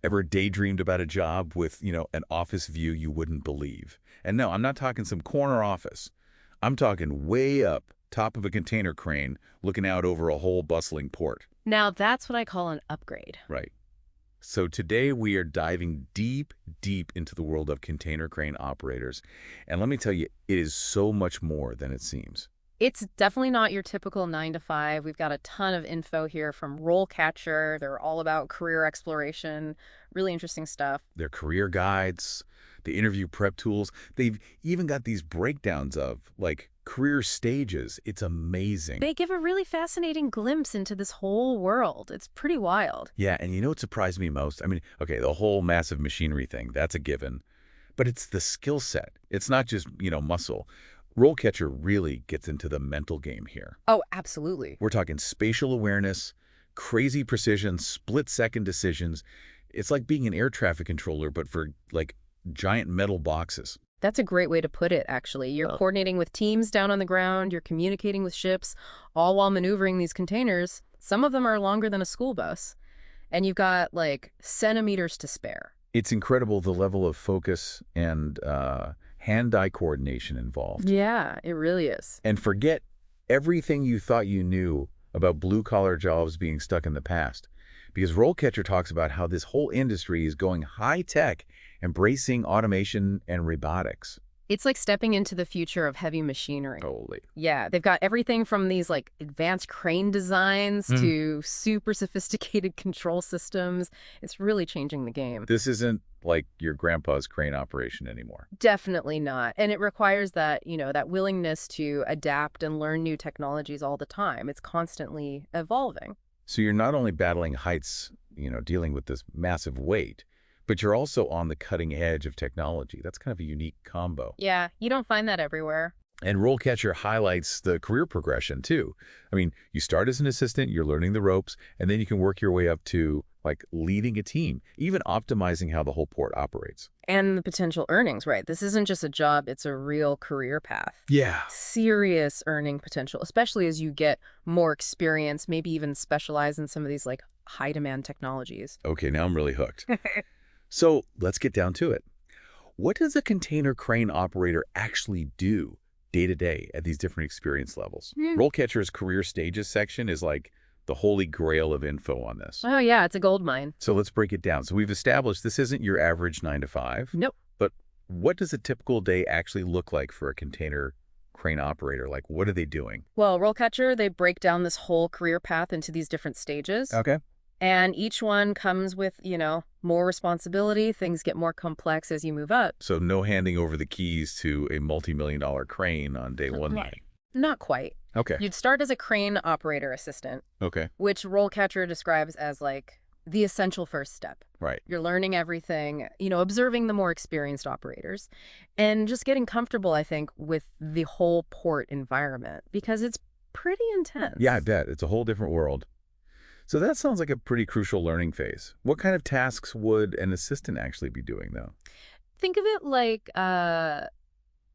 Ever daydreamed about a job with, an office view you wouldn't believe? And no, I'm not talking some corner office. I'm talking way up, top of a container crane, looking out over a whole bustling port. Now that's what I call an upgrade. Right. So today we are diving deep, deep into the world of container crane operators. And let me tell you, it is so much more than it seems. It's definitely not your typical 9 to 5. We've got a ton of info here from RoleCatcher. They're all about career exploration, really interesting stuff. Their career guides, the interview prep tools, they've even got these breakdowns of, like, career stages. It's amazing. They give a really fascinating glimpse into this whole world. It's pretty wild. Yeah, and you know what surprised me most? I mean, okay, the whole massive machinery thing, that's a given. But it's the skill set. It's not just, muscle. RoleCatcher really gets into the mental game here. Oh, absolutely. We're talking spatial awareness, crazy precision, split-second decisions. It's like being an air traffic controller, but for, like, giant metal boxes. That's a great way to put it, actually. You're coordinating with teams down on the ground, you're communicating with ships, all while maneuvering these containers. Some of them are longer than a school bus. And you've got, like, centimeters to spare. It's incredible the level of focus and hand-eye coordination involved. Yeah, it really is. And forget everything you thought you knew about blue-collar jobs being stuck in the past. Because RoleCatcher talks about how this whole industry is going high-tech, embracing automation and robotics. It's like stepping into the future of heavy machinery. Totally. Yeah, they've got everything from these like advanced crane designs to super sophisticated control systems. It's really changing the game. This isn't like your grandpa's crane operation anymore. Definitely not. And it requires that, that willingness to adapt and learn new technologies all the time. It's constantly evolving. So you're not only battling heights, dealing with this massive weight, but you're also on the cutting edge of technology. That's kind of a unique combo. Yeah, you don't find that everywhere. And RoleCatcher highlights the career progression, too. I mean, you start as an assistant, you're learning the ropes, and then you can work your way up to, like, leading a team, even optimizing how the whole port operates. And the potential earnings, right? This isn't just a job, it's a real career path. Yeah. Serious earning potential, especially as you get more experience, maybe even specialize in some of these, like, high-demand technologies. Okay, now I'm really hooked. So let's get down to it. What does a container crane operator actually do day to day at these different experience levels? RoleCatcher's career stages section is like the holy grail of info on this. Oh, yeah, it's a gold mine. So let's break it down. So we've established this isn't your average 9 to 5. Nope. But what does a typical day actually look like for a container crane operator? Like, what are they doing? Well, RoleCatcher, they break down this whole career path into these different stages. Okay. And each one comes with, more responsibility. Things get more complex as you move up. So no handing over the keys to a multi-million-dollar crane on day one. Right. Not quite. Okay. You'd start as a crane operator assistant, Okay. which RoleCatcher describes as like the essential first step. Right. You're learning everything, observing the more experienced operators and just getting comfortable, I think, with the whole port environment because it's pretty intense. Yeah, I bet. It's a whole different world. So that sounds like a pretty crucial learning phase. What kind of tasks would an assistant actually be doing, though? Think of it like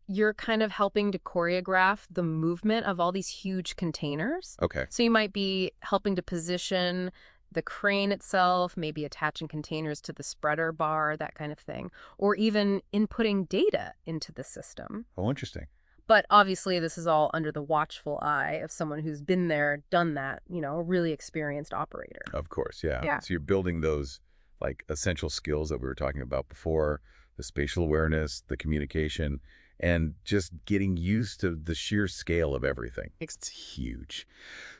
you're kind of helping to choreograph the movement of all these huge containers. Okay. So you might be helping to position the crane itself, maybe attaching containers to the spreader bar, that kind of thing, or even inputting data into the system. Oh, interesting. But obviously, this is all under the watchful eye of someone who's been there, done that, a really experienced operator. Of course, yeah. Yeah. So you're building those, like, essential skills that we were talking about before, the spatial awareness, the communication, and just getting used to the sheer scale of everything. It's huge.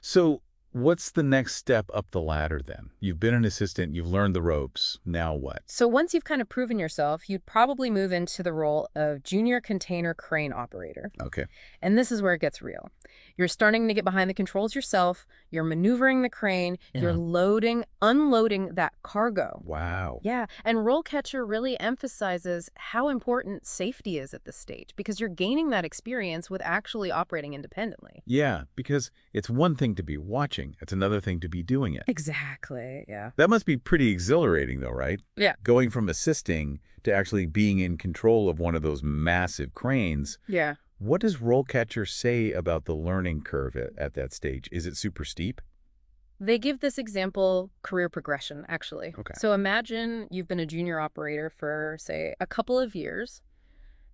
So what's the next step up the ladder then? You've been an assistant, you've learned the ropes. Now what? So once you've kind of proven yourself, you'd probably move into the role of junior container crane operator. Okay. And this is where it gets real. You're starting to get behind the controls yourself. You're maneuvering the crane. Yeah. You're loading, unloading that cargo. Wow. Yeah. And RoleCatcher really emphasizes how important safety is at this stage because you're gaining that experience with actually operating independently. Yeah, because it's one thing to be watching. It's another thing to be doing it. Exactly. Yeah. That must be pretty exhilarating, though, right? Yeah. Going from assisting to actually being in control of one of those massive cranes. Yeah. What does RoleCatcher say about the learning curve at that stage? Is it super steep? They give this example career progression, actually. Okay. So imagine you've been a junior operator for, say, a couple of years.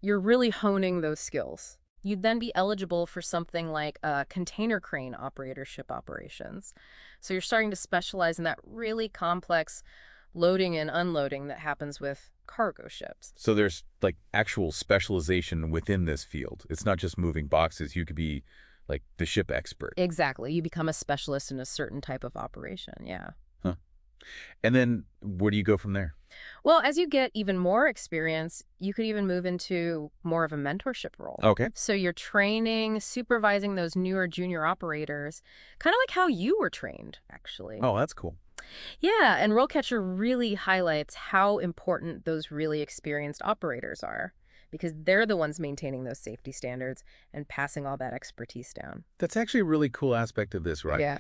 You're really honing those skills. You'd then be eligible for something like container crane operatorship operations. So you're starting to specialize in that really complex loading and unloading that happens with cargo ships. So there's like actual specialization within this field. It's not just moving boxes. You could be like the ship expert. Exactly. You become a specialist in a certain type of operation, yeah. Huh. And then where do you go from there? Well, as you get even more experience, you could even move into more of a mentorship role. Okay. So you're training, supervising those newer junior operators, kind of like how you were trained, actually. Oh, that's cool. Yeah, and RoleCatcher really highlights how important those really experienced operators are, because they're the ones maintaining those safety standards and passing all that expertise down. That's actually a really cool aspect of this, right? Yeah.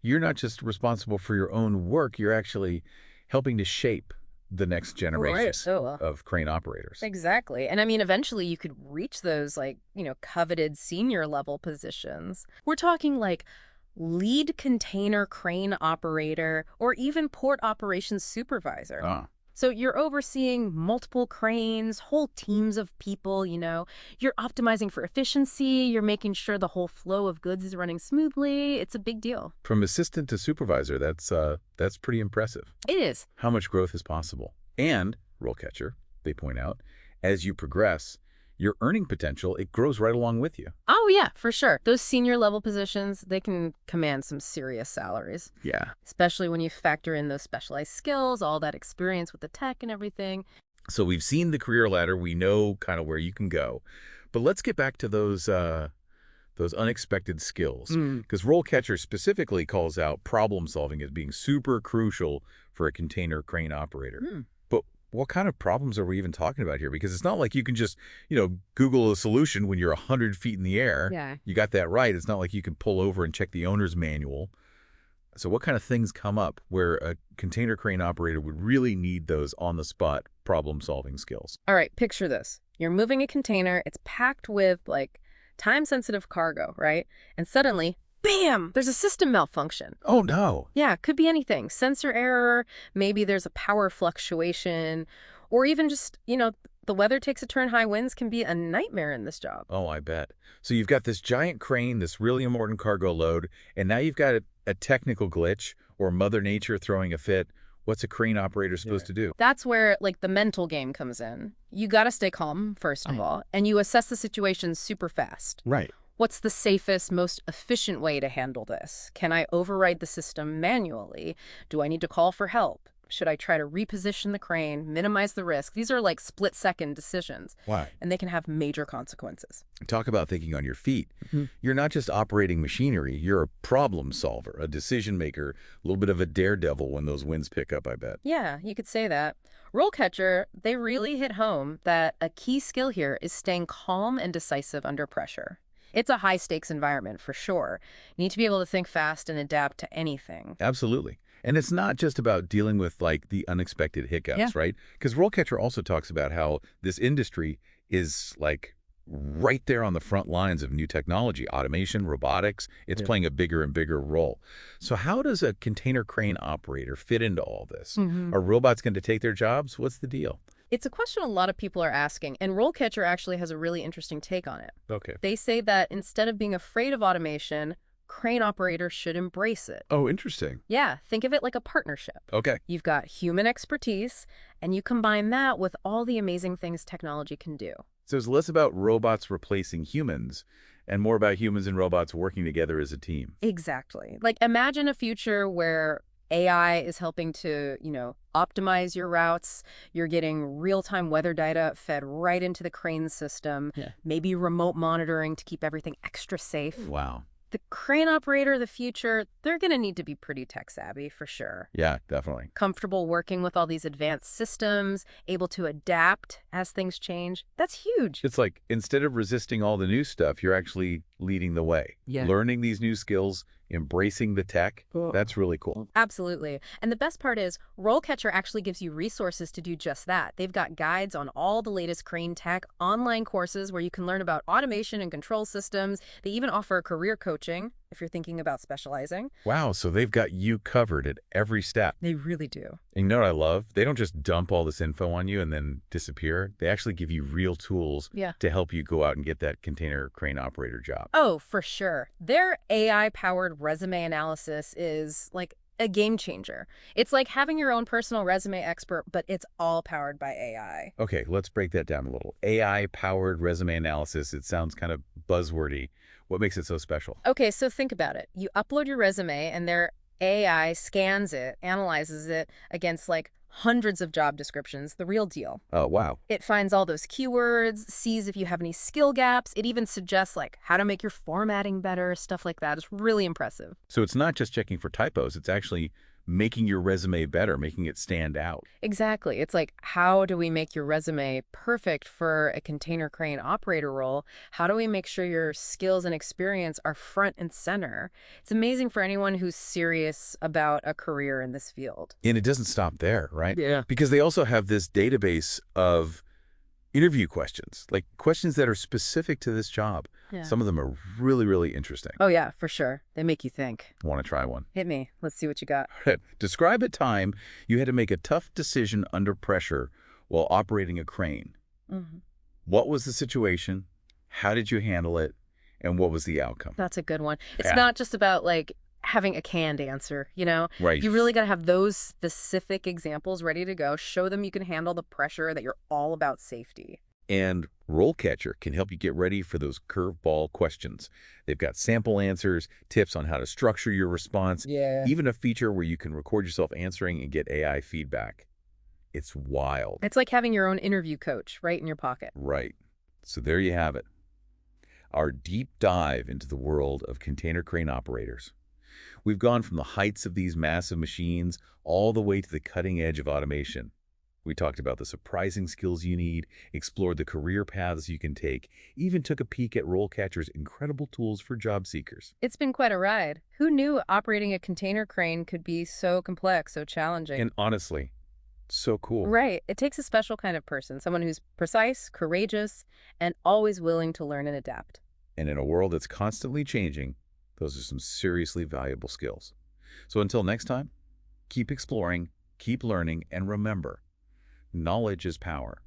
You're not just responsible for your own work, you're actually helping to shape the next generation Right. So, of crane operators. exactly. And I mean, eventually you could reach those, like, coveted senior level positions. We're talking like lead container crane operator or even port operations supervisor. Ah, So you're overseeing multiple cranes, whole teams of people, You're optimizing for efficiency. You're making sure the whole flow of goods is running smoothly. It's a big deal. from assistant to supervisor, that's pretty impressive. It is. How much growth is possible? And, RoleCatcher, they point out, as you progress, your earning potential, it grows right along with you. Oh, yeah, for sure. Those senior level positions, they can command some serious salaries, Yeah. especially when you factor in those specialized skills, all that experience with the tech and everything. So we've seen the career ladder. We know kind of where you can go. But let's get back to those unexpected skills. Because RoleCatcher specifically calls out problem solving as being super crucial for a container crane operator. But what kind of problems are we even talking about here? Because it's not like you can just, Google a solution when you're 100 feet in the air. Yeah. You got that right. It's not like you can pull over and check the owner's manual. So what kind of things come up where a container crane operator would really need those on-the-spot problem-solving skills? All right, picture this. You're moving a container. It's packed with, like, time-sensitive cargo, right? And suddenly, bam, there's a system malfunction. Oh, no. Yeah, could be anything. Sensor error, maybe there's a power fluctuation, or even just, the weather takes a turn. High winds can be a nightmare in this job. Oh, I bet. So you've got this giant crane, this really important cargo load, and now you've got a technical glitch or Mother Nature throwing a fit. What's a crane operator supposed to do? That's where, like, the mental game comes in. You got to stay calm, first of all, and you assess the situation super fast. Right. What's the safest, most efficient way to handle this? Can I override the system manually? Do I need to call for help? Should I try to reposition the crane, minimize the risk? These are like split-second decisions. Why? And they can have major consequences. Talk about thinking on your feet. You're not just operating machinery. You're a problem solver, a decision maker, a little bit of a daredevil when those winds pick up, I bet. Yeah, you could say that. RoleCatcher, they really hit home that a key skill here is staying calm and decisive under pressure. It's a high-stakes environment, for sure. You need to be able to think fast and adapt to anything. Absolutely. And it's not just about dealing with, like, the unexpected hiccups, right? Because RoleCatcher also talks about how this industry is, like, right there on the front lines of new technology, automation, robotics. It's playing a bigger and bigger role. So how does a container crane operator fit into all this? Are robots going to take their jobs? What's the deal? It's a question a lot of people are asking, and RoleCatcher actually has a really interesting take on it. Okay. They say that instead of being afraid of automation, crane operators should embrace it. Oh, interesting. Yeah, think of it like a partnership. Okay. You've got human expertise, and you combine that with all the amazing things technology can do. So it's less about robots replacing humans and more about humans and robots working together as a team. Exactly. Like, imagine a future where AI is helping to, optimize your routes. You're getting real-time weather data fed right into the crane system. Maybe remote monitoring to keep everything extra safe. Wow. The crane operator of the future, they're going to need to be pretty tech-savvy for sure. Yeah, definitely. Comfortable working with all these advanced systems, able to adapt as things change. That's huge. It's like instead of resisting all the new stuff, you're actually leading the way. Yeah. Learning these new skills, embracing the tech. That's really cool. Absolutely. And the best part is RoleCatcher actually gives you resources to do just that. They've got guides on all the latest crane tech, online courses where you can learn about automation and control systems. They even offer career coaching if you're thinking about specializing. Wow, so they've got you covered at every step. They really do. And you know what I love? They don't just dump all this info on you and then disappear. They actually give you real tools Yeah. to help you go out and get that container crane operator job. Oh, for sure. Their AI-powered resume analysis is like a game changer. It's like having your own personal resume expert, but it's all powered by AI. Okay, let's break that down a little. AI-powered resume analysis, it sounds kind of buzzwordy. What makes it so special? Okay, so think about it. You upload your resume and their AI scans it, analyzes it against like hundreds of job descriptions, the real deal. Oh, wow. It finds all those keywords, sees if you have any skill gaps. It even suggests like how to make your formatting better, stuff like that. It's really impressive. So it's not just checking for typos, it's actually making your resume better, making it stand out. Exactly. It's like, how do we make your resume perfect for a container crane operator role? How do we make sure your skills and experience are front and center? It's amazing for anyone who's serious about a career in this field. And it doesn't stop there, right? Yeah. Because they also have this database of interview questions, like questions that are specific to this job. Yeah. Some of them are really, really interesting. Oh, yeah, for sure. They make you think. Want to try one? Hit me. Let's see what you got. Describe a time you had to make a tough decision under pressure while operating a crane. Hmm. What was the situation? How did you handle it? And what was the outcome? That's a good one. It's Yeah. not just about like having a canned answer, you know? Right. You really got to have those specific examples ready to go. Show them you can handle the pressure, that you're all about safety. And RoleCatcher can help you get ready for those curveball questions. They've got sample answers, tips on how to structure your response, Yeah. even a feature where you can record yourself answering and get AI feedback. It's wild. It's like having your own interview coach right in your pocket. Right. So there you have it. Our deep dive into the world of container crane operators. We've gone from the heights of these massive machines all the way to the cutting edge of automation. We talked about the surprising skills you need, explored the career paths you can take, even took a peek at RoleCatcher's incredible tools for job seekers. It's been quite a ride. Who knew operating a container crane could be so complex, so challenging? And honestly, so cool. Right. It takes a special kind of person, someone who's precise, courageous, and always willing to learn and adapt. And in a world that's constantly changing, those are some seriously valuable skills. So until next time, keep exploring, keep learning, and remember, knowledge is power.